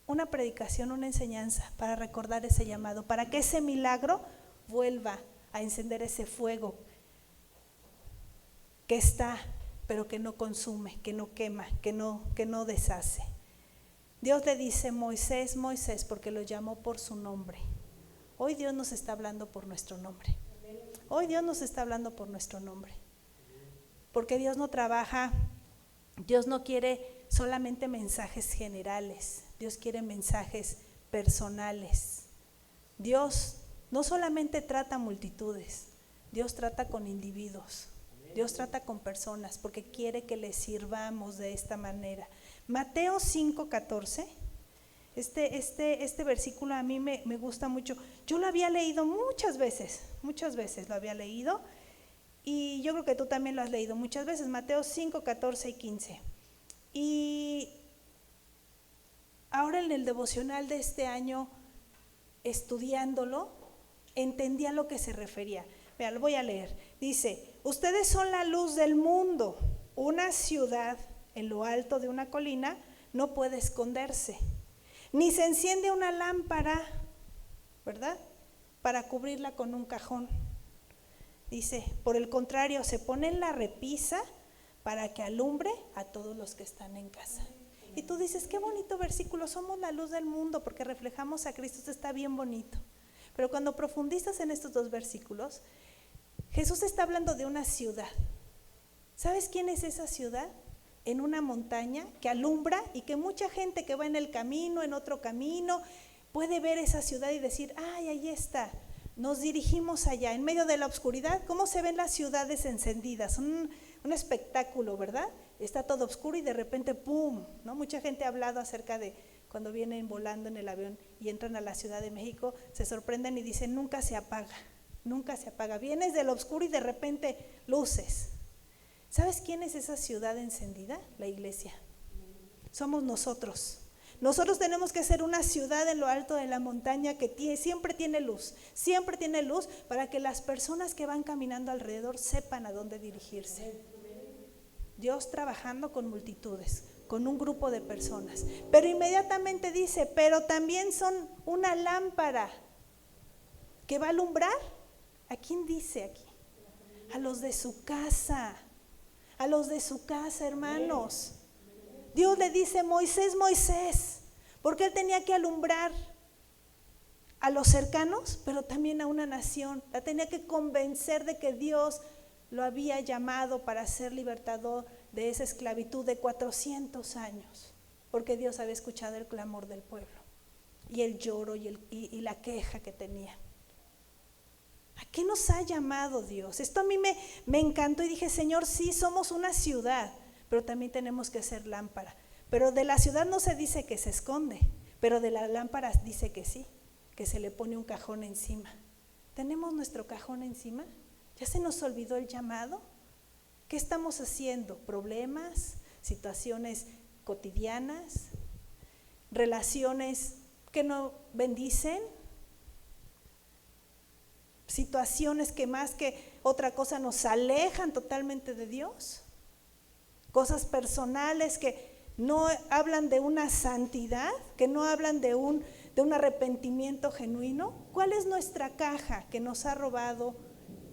una predicación, una enseñanza para recordar ese llamado, para que ese milagro vuelva a encender ese fuego que está, pero que no consume, que no quema, que no deshace. Dios le dice, Moisés, Moisés, porque lo llamó por su nombre. Hoy Dios nos está hablando por nuestro nombre. Hoy Dios nos está hablando por nuestro nombre. Porque Dios no trabaja, Dios no quiere solamente mensajes generales, Dios quiere mensajes personales. Dios no solamente trata multitudes, Dios trata con individuos, Dios trata con personas, porque quiere que le sirvamos de esta manera. Mateo 5:14, este versículo a mí me gusta mucho. Yo lo había leído muchas veces lo había leído, y yo creo que tú también lo has leído muchas veces. Mateo 5:14 y 15. Y ahora en el devocional de este año, estudiándolo, entendí a lo que se refería. Mira, lo voy a leer. Dice, ustedes son la luz del mundo. Una ciudad en lo alto de una colina no puede esconderse, ni se enciende una lámpara, ¿verdad?, para cubrirla con un cajón. Dice, por el contrario, se pone en la repisa para que alumbre a todos los que están en casa. Y tú dices, qué bonito versículo, somos la luz del mundo porque reflejamos a Cristo, esto está bien bonito. Pero cuando profundizas en estos dos versículos, Jesús está hablando de una ciudad. ¿Sabes quién es esa ciudad? En una montaña que alumbra y que mucha gente que va en el camino, en otro camino, puede ver esa ciudad y decir, ay, ahí está. Nos dirigimos allá, en medio de la oscuridad. ¿Cómo se ven las ciudades encendidas? Un espectáculo, ¿verdad? Está todo oscuro y de repente, ¡pum!, ¿no? Mucha gente ha hablado acerca de cuando vienen volando en el avión y entran a la Ciudad de México, se sorprenden y dicen, nunca se apaga, nunca se apaga. Vienes del oscuro y de repente luces. ¿Sabes quién es esa ciudad encendida? La iglesia. Somos nosotros. Nosotros tenemos que ser una ciudad en lo alto de la montaña que siempre tiene luz para que las personas que van caminando alrededor sepan a dónde dirigirse. Dios trabajando con multitudes, con un grupo de personas, pero inmediatamente dice, pero también son una lámpara que va a alumbrar. ¿A quién dice aquí? A los de su casa, hermanos. Dios le dice, Moisés, Moisés, porque él tenía que alumbrar a los cercanos, pero también a una nación. La tenía que convencer de que Dios lo había llamado para ser libertador de esa esclavitud de 400 años, porque Dios había escuchado el clamor del pueblo y el lloro y la queja que tenía. ¿A qué nos ha llamado Dios? Esto a mí me encantó y dije, Señor, sí, somos una ciudad, pero también tenemos que ser lámpara. Pero de la ciudad no se dice que se esconde, pero de la lámpara dice que sí, que se le pone un cajón encima. ¿Tenemos nuestro cajón encima? ¿Ya se nos olvidó el llamado? ¿Qué estamos haciendo? ¿Problemas? ¿Situaciones cotidianas? ¿Relaciones que no bendicen? ¿Situaciones que más que otra cosa nos alejan totalmente de Dios? ¿Cosas personales que no hablan de una santidad, que no hablan de un arrepentimiento genuino? ¿Cuál es nuestra caja que nos ha robado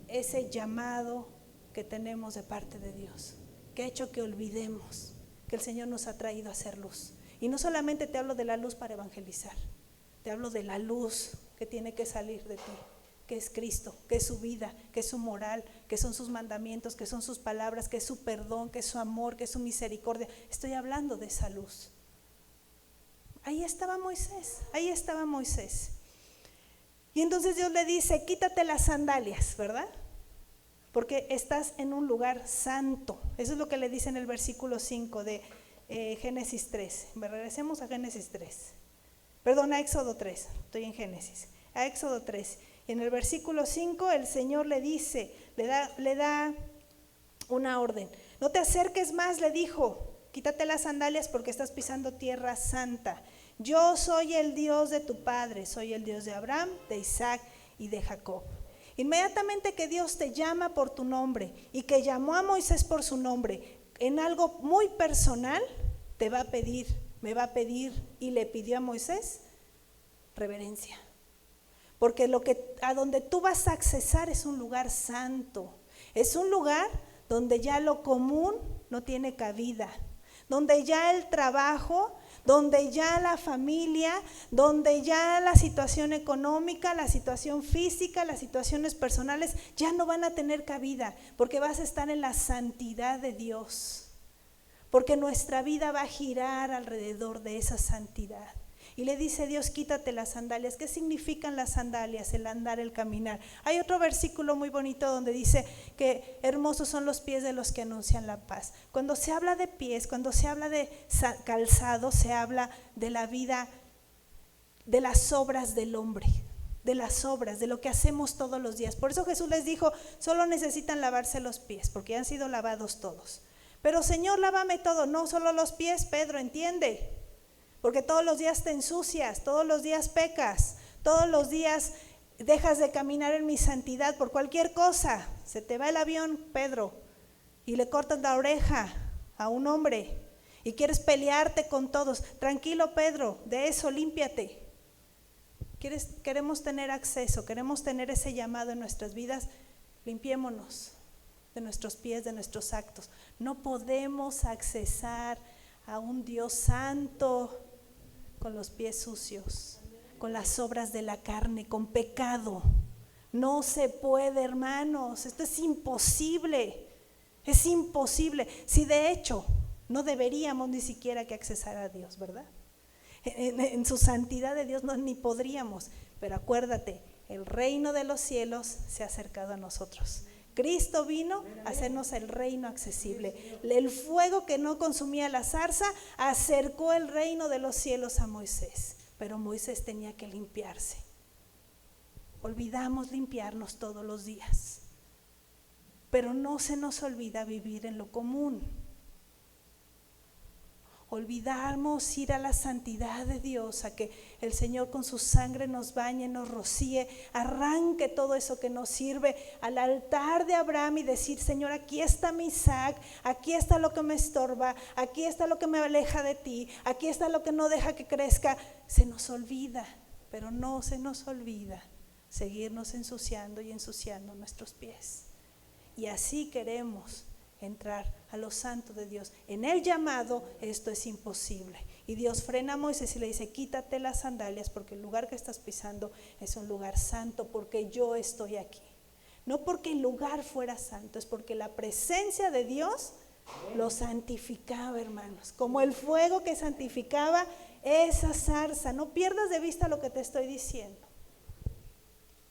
ese llamado que tenemos de parte de Dios, que ha hecho que olvidemos que el Señor nos ha traído a hacer luz? Y no solamente te hablo de la luz para evangelizar, te hablo de la luz que tiene que salir de ti, que es Cristo, que es su vida, que es su moral, que son sus mandamientos, que son sus palabras, que es su perdón, que es su amor, que es su misericordia. Estoy hablando de esa luz. Ahí estaba Moisés, ahí estaba Moisés. Y entonces Dios le dice, quítate las sandalias, ¿verdad? Porque estás en un lugar santo. Eso es lo que le dice en el versículo 5 de Génesis 3. Regresemos a Génesis 3. Perdón, a Éxodo 3. Estoy en Génesis. A Éxodo 3. Y en el versículo 5 el Señor le dice, le da una orden. No te acerques más, le dijo. Quítate las sandalias porque estás pisando tierra santa. Yo soy el Dios de tu padre, soy el Dios de Abraham, de Isaac y de Jacob. Inmediatamente que Dios te llama por tu nombre y que llamó a Moisés por su nombre, en algo muy personal, te va a pedir, me va a pedir, y le pidió a Moisés reverencia. Porque a donde tú vas a accesar es un lugar santo, es un lugar donde ya lo común no tiene cabida, donde ya el trabajo, donde ya la familia, donde ya la situación económica, la situación física, las situaciones personales ya no van a tener cabida, porque vas a estar en la santidad de Dios, porque nuestra vida va a girar alrededor de esa santidad. Y le dice Dios, quítate las sandalias. ¿Qué significan las sandalias? El andar, el caminar. Hay otro versículo muy bonito donde dice que hermosos son los pies de los que anuncian la paz. Cuando se habla de pies, cuando se habla de calzado, se habla de la vida, de las obras del hombre, de las obras, de lo que hacemos todos los días. Por eso Jesús les dijo, solo necesitan lavarse los pies, porque ya han sido lavados todos. Pero Señor, lávame todo. No, solo los pies, Pedro, entiende. Porque todos los días te ensucias, todos los días pecas, todos los días dejas de caminar en mi santidad por cualquier cosa. Se te va el avión, Pedro, y le cortas la oreja a un hombre y quieres pelearte con todos. Tranquilo, Pedro, de eso límpiate. Queremos tener acceso, queremos tener ese llamado en nuestras vidas. Limpiémonos de nuestros pies, de nuestros actos. No podemos accesar a un Dios santo con los pies sucios, con las obras de la carne, con pecado. No se puede, hermanos, esto es imposible, es imposible. Si de hecho no deberíamos ni siquiera que accesar a Dios, ¿verdad? En su santidad de Dios no, ni podríamos, pero acuérdate, el reino de los cielos se ha acercado a nosotros. Cristo vino a hacernos el reino accesible. El fuego que no consumía la zarza acercó el reino de los cielos a Moisés, pero Moisés tenía que limpiarse. Olvidamos limpiarnos todos los días, pero no se nos olvida vivir en lo común. Olvidamos ir a la santidad de Dios, a que el Señor con su sangre nos bañe, nos rocíe, arranque todo eso que nos sirve al altar de Abraham y decir, Señor, aquí está mi Isaac, aquí está lo que me estorba, aquí está lo que me aleja de ti, aquí está lo que no deja que crezca. Se nos olvida, pero no se nos olvida seguirnos ensuciando y ensuciando nuestros pies. Y así queremos entrar a lo santo de Dios. En el llamado esto es imposible. Y Dios frena a Moisés y le dice, quítate las sandalias porque el lugar que estás pisando es un lugar santo, porque yo estoy aquí. No porque el lugar fuera santo, es porque la presencia de Dios lo santificaba, hermanos. Como el fuego que santificaba esa zarza. No pierdas de vista lo que te estoy diciendo.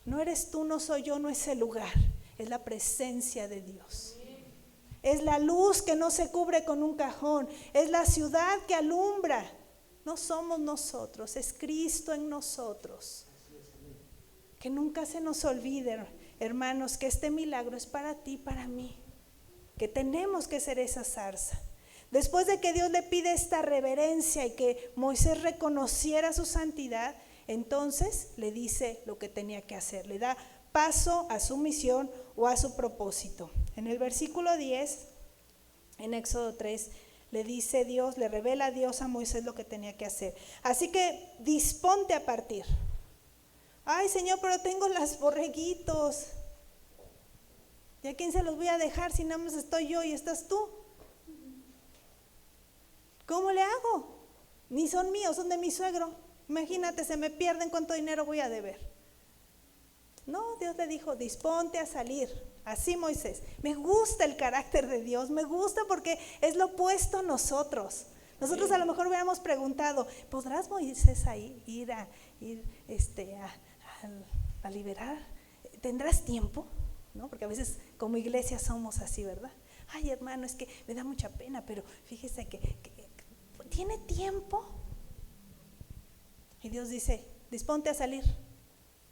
No eres tú, no soy yo, no es el lugar. Es la presencia de Dios. Es la luz que no se cubre con un cajón. Es la ciudad que alumbra. No somos nosotros, es Cristo en nosotros. Que nunca se nos olvide, hermanos, que este milagro es para ti, para mí. Que tenemos que ser esa zarza. Después de que Dios le pide esta reverencia y que Moisés reconociera su santidad, entonces le dice lo que tenía que hacer. Le da paso a su misión o a su propósito. En el versículo 10, en Éxodo 3, le dice Dios, le revela Dios a Moisés lo que tenía que hacer. Así que disponte a partir. Ay, Señor, pero tengo los borreguitos. ¿Y a quién se los voy a dejar si nada más estoy yo y estás tú? ¿Cómo le hago? Ni son míos, son de mi suegro. Imagínate, se me pierden, ¿cuánto dinero voy a deber? No, Dios le dijo, disponte a salir. Así Moisés. Me gusta el carácter de Dios, me gusta porque es lo opuesto a nosotros. Nosotros a lo mejor hubiéramos preguntado, ¿podrás Moisés ir a liberar? ¿Tendrás tiempo? ¿No? Porque a veces como iglesia somos así, ¿verdad? Ay, hermano, es que me da mucha pena, pero fíjese que ¿tiene tiempo? Y Dios dice, disponte a salir.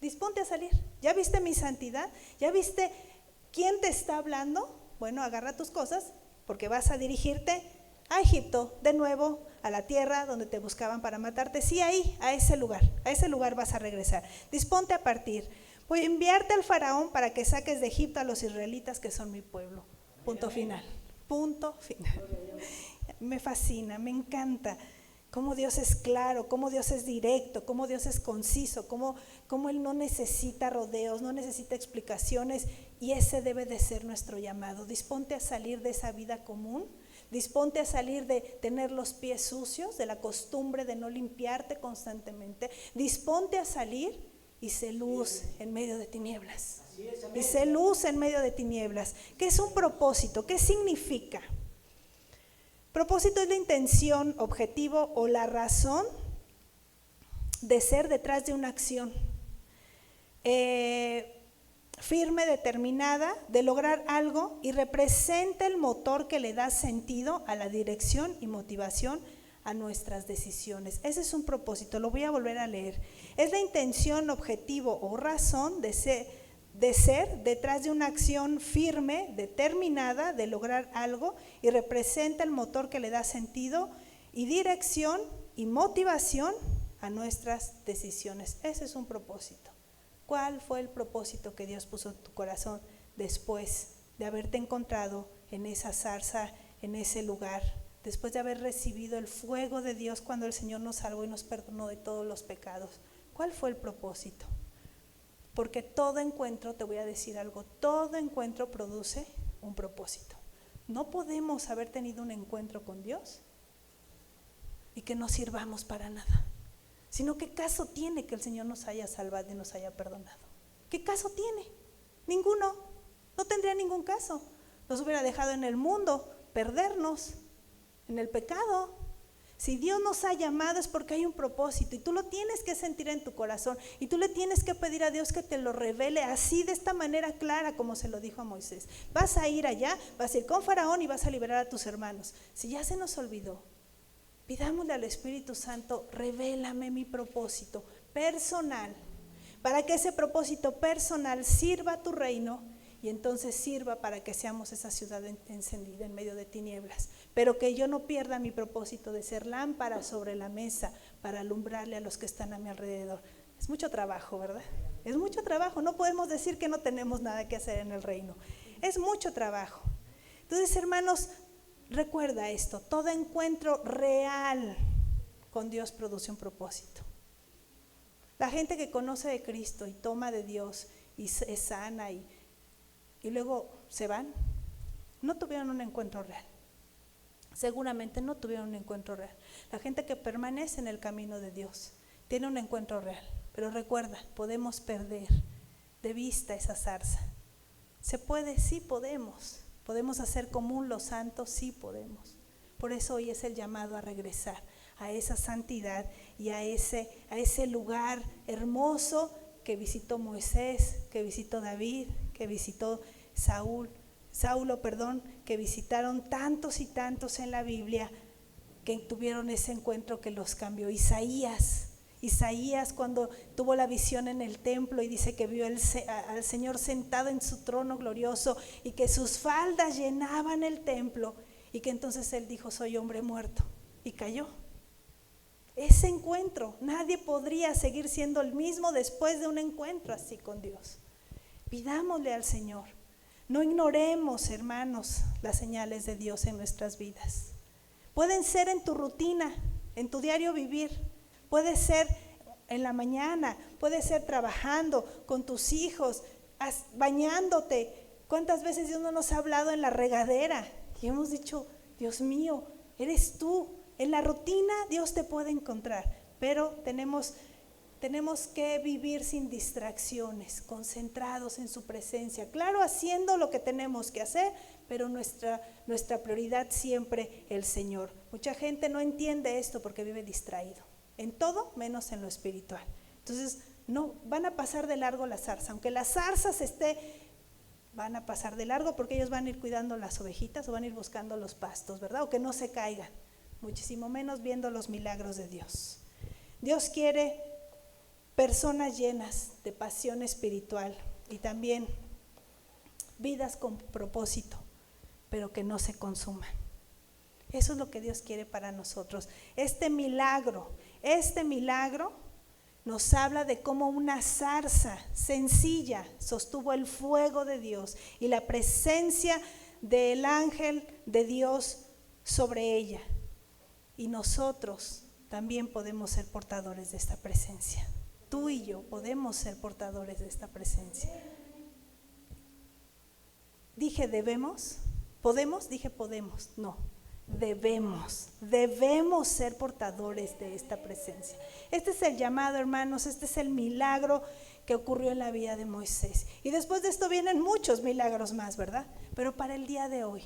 Disponte a salir. ¿Ya viste mi santidad? ¿Ya viste quién te está hablando? Bueno, agarra tus cosas porque vas a dirigirte a Egipto, de nuevo, a la tierra donde te buscaban para matarte. Sí, ahí, a ese lugar vas a regresar. Disponte a partir. Voy a enviarte al faraón para que saques de Egipto a los israelitas que son mi pueblo. Punto final. Punto final. Me fascina, me encanta. Cómo Dios es claro, cómo Dios es directo, cómo Dios es conciso, cómo Él no necesita rodeos, no necesita explicaciones, y ese debe de ser nuestro llamado. Disponte a salir de esa vida común, disponte a salir de tener los pies sucios, de la costumbre de no limpiarte constantemente, disponte a salir y sé luz en medio de tinieblas. Y sé luz en medio de tinieblas. ¿Qué es un propósito? ¿Qué significa? Propósito es la intención, objetivo o la razón de ser detrás de una acción firme, determinada, de lograr algo, y representa el motor que le da sentido a la dirección y motivación a nuestras decisiones. Ese es un propósito, lo voy a volver a leer. Es la intención, objetivo o razón de ser detrás de una acción firme, determinada, de lograr algo, y representa el motor que le da sentido y dirección y motivación a nuestras decisiones. Ese es un propósito. ¿Cuál fue el propósito que Dios puso en tu corazón después de haberte encontrado en esa zarza, en ese lugar, después de haber recibido el fuego de Dios cuando el Señor nos salvó y nos perdonó de todos los pecados? ¿Cuál fue el propósito? Porque todo encuentro, te voy a decir algo, todo encuentro produce un propósito. No podemos haber tenido un encuentro con Dios y que no sirvamos para nada. Sino, ¿qué caso tiene que el Señor nos haya salvado y nos haya perdonado? ¿Qué caso tiene? Ninguno. No tendría ningún caso. Nos hubiera dejado en el mundo, perdernos en el pecado. Si Dios nos ha llamado es porque hay un propósito, y tú lo tienes que sentir en tu corazón, y tú le tienes que pedir a Dios que te lo revele así, de esta manera clara como se lo dijo a Moisés. Vas a ir allá, vas a ir con Faraón y vas a liberar a tus hermanos. Si ya se nos olvidó, pidámosle al Espíritu Santo, revélame mi propósito personal, para que ese propósito personal sirva a tu reino, y entonces sirva para que seamos esa ciudad encendida en medio de tinieblas. Pero que yo no pierda mi propósito de ser lámpara sobre la mesa para alumbrarle a los que están a mi alrededor. Es mucho trabajo, ¿verdad? Es mucho trabajo. No podemos decir que no tenemos nada que hacer en el reino. Es mucho trabajo. Entonces, hermanos, recuerda esto: todo encuentro real con Dios produce un propósito. La gente que conoce de Cristo y toma de Dios y es sana y luego se van, no tuvieron un encuentro real. Seguramente no tuvieron un encuentro real. La gente que permanece en el camino de Dios tiene un encuentro real. Pero recuerda, podemos perder de vista esa zarza. ¿Se puede? Sí podemos. ¿Podemos hacer común los santos? Sí podemos. Por eso hoy es el llamado a regresar a esa santidad y a ese lugar hermoso que visitó Moisés, que visitó David, que visitó Saulo, que visitaron tantos y tantos en la Biblia, que tuvieron ese encuentro que los cambió. Isaías cuando tuvo la visión en el templo y dice que vio al Señor sentado en su trono glorioso y que sus faldas llenaban el templo, y que entonces él dijo: soy hombre muerto, y cayó. Ese encuentro, nadie podría seguir siendo el mismo después de un encuentro así con Dios. Pidámosle al Señor. No ignoremos, hermanos, las señales de Dios en nuestras vidas. Pueden ser en tu rutina, en tu diario vivir. Puede ser en la mañana, puede ser trabajando con tus hijos, bañándote. ¿Cuántas veces Dios no nos ha hablado en la regadera? Y hemos dicho: Dios mío, eres tú. En la rutina Dios te puede encontrar, pero tenemos tenemos que vivir sin distracciones, concentrados en su presencia. Claro, haciendo lo que tenemos que hacer, pero nuestra prioridad siempre el Señor. Mucha gente no entiende esto porque vive distraído, en todo menos en lo espiritual. Entonces, no, van a pasar de largo la zarza. Aunque la zarza van a pasar de largo porque ellos van a ir cuidando las ovejitas o van a ir buscando los pastos, ¿verdad? O que no se caigan, muchísimo menos viendo los milagros de Dios. Dios quiere personas llenas de pasión espiritual y también vidas con propósito, pero que no se consuman. Eso es lo que Dios quiere para nosotros. Este milagro nos habla de cómo una zarza sencilla sostuvo el fuego de Dios y la presencia del ángel de Dios sobre ella. Y nosotros también podemos ser portadores de esta presencia. Tú y yo podemos ser portadores de esta presencia. Dije debemos, podemos, dije podemos, no. Debemos ser portadores de esta presencia. Este es el llamado, hermanos, este es el milagro que ocurrió en la vida de Moisés. Y después de esto vienen muchos milagros más, ¿verdad? Pero para el día de hoy,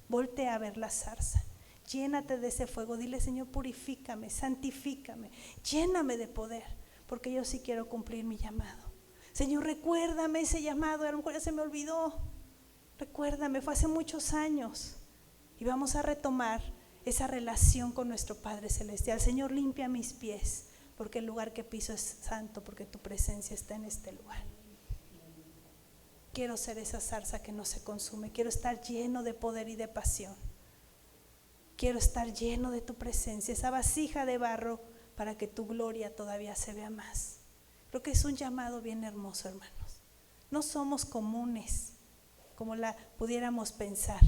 voltea a ver la zarza, llénate de ese fuego, dile: Señor, purifícame, santifícame, lléname de poder, porque yo sí quiero cumplir mi llamado. Señor, recuérdame ese llamado, a lo mejor ya se me olvidó, recuérdame, fue hace muchos años. Y vamos a retomar esa relación con nuestro Padre Celestial. Señor, limpia mis pies, porque el lugar que piso es santo, porque tu presencia está en este lugar. Quiero ser esa zarza que no se consume. Quiero estar lleno de poder y de pasión. Quiero estar lleno de tu presencia, esa vasija de barro, para que tu gloria todavía se vea más. Creo que es un llamado bien hermoso, hermanos. No somos comunes como la pudiéramos pensar.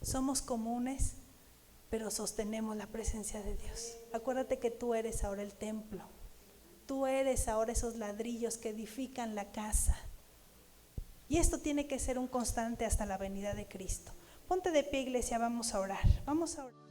Somos comunes, pero sostenemos la presencia de Dios. Acuérdate que tú eres ahora el templo. Tú eres ahora esos ladrillos que edifican la casa. Y esto tiene que ser un constante hasta la venida de Cristo. Ponte de pie, iglesia, vamos a orar. Vamos a orar.